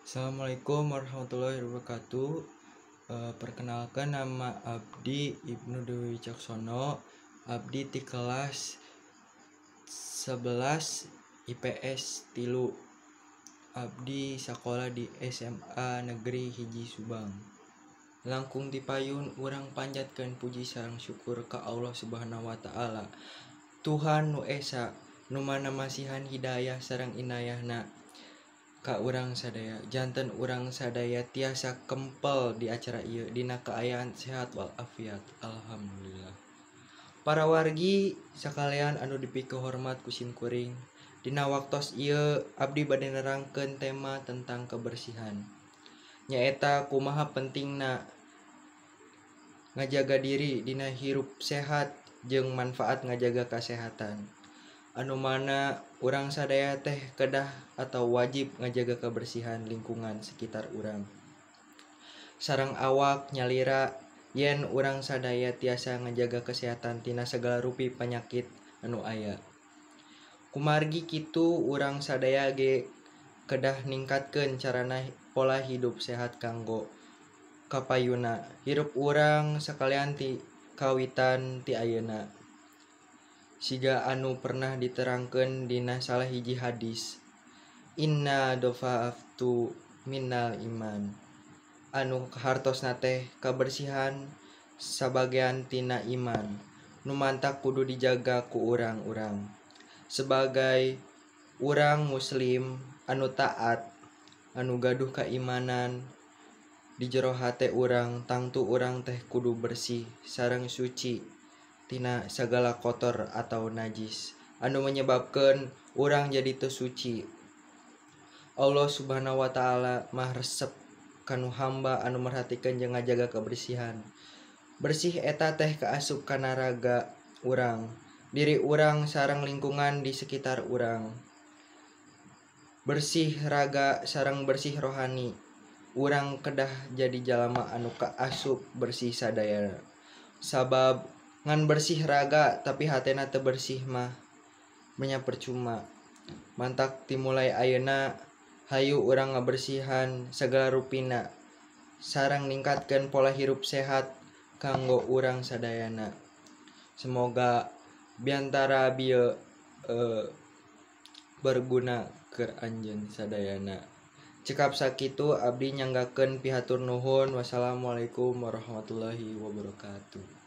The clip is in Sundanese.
Assalamualaikum warahmatullahi wabarakatuh. Perkenalkan, nama Abdi Ibnu Dewi Wicaksono. Abdi di kelas 11 IPS tilu. Abdi sekolah di SMA Negeri Hiji Subang. Langkung dipayun urang panjatkeun puji sareng syukur ka Allah Subhanahu wa taala, Tuhan nu esa nu manamasihan hidayah sareng inayahna ka urang sadaya. Janten urang sadaya tiasa kempel di acara ieu dina kaayaan sehat walafiat. Alhamdulillah. Para wargi sakalian anu dipikeun hormat ku simkuring, dina waktos ieu abdi bade nerangkeun tema tentang kebersihan. Nyaeta kumaha pentingna ngajaga diri dina hirup sehat jeung manfaat ngajaga kesehatan. Anu mana urang sadaya teh kedah atau wajib ngajaga kebersihan lingkungan sekitar urang sareng awak nyalira yen urang sadaya tiasa ngajaga kesehatan tina segala rupi penyakit anu aya. Kumargi kitu urang sadaya ge kedah ningkatkeun carana pola hidup sehat kanggo kapayuna hirup urang sakalian ti kawitan ti ayeuna. Siga anu pernah diterangkeun dina salah hiji hadis, inna dofa'aftu minnal iman. Anu hartosna teh kabersihan sabagean tina iman, nu mantak kudu dijaga ku urang-urang. Sebagai urang muslim anu taat, anu gaduh keimanan di jero hate urang, tangtu urang teh kudu bersih sareng suci tina segala kotor atau najis anu menyebabkeun urang jadi teu suci. Allah Subhanahu wa taala mah resep kanu hamba anu merhatikeun jeung ngajaga kebersihan. Bersih eta teh kaasup kana raga urang, diri urang sareng lingkungan di sekitar urang. Bersih raga sareng bersih rohani, urang kedah jadi jalma anu kaasup bersih sadayana. Sabab ngan bersih raga tapi hatena teu bersih mah nya percuma. Mantak timulai ayeuna hayu urang ngabersihan sagala rupina sareng ningkatkeun pola hirup sehat kanggo urang sadayana. Semoga biantara bieu berguna keur anjeun sadayana. Cekap sakitu abdi nyanggakeun pihatur nuhun. Wassalamualaikum warahmatullahi wabarakatuh.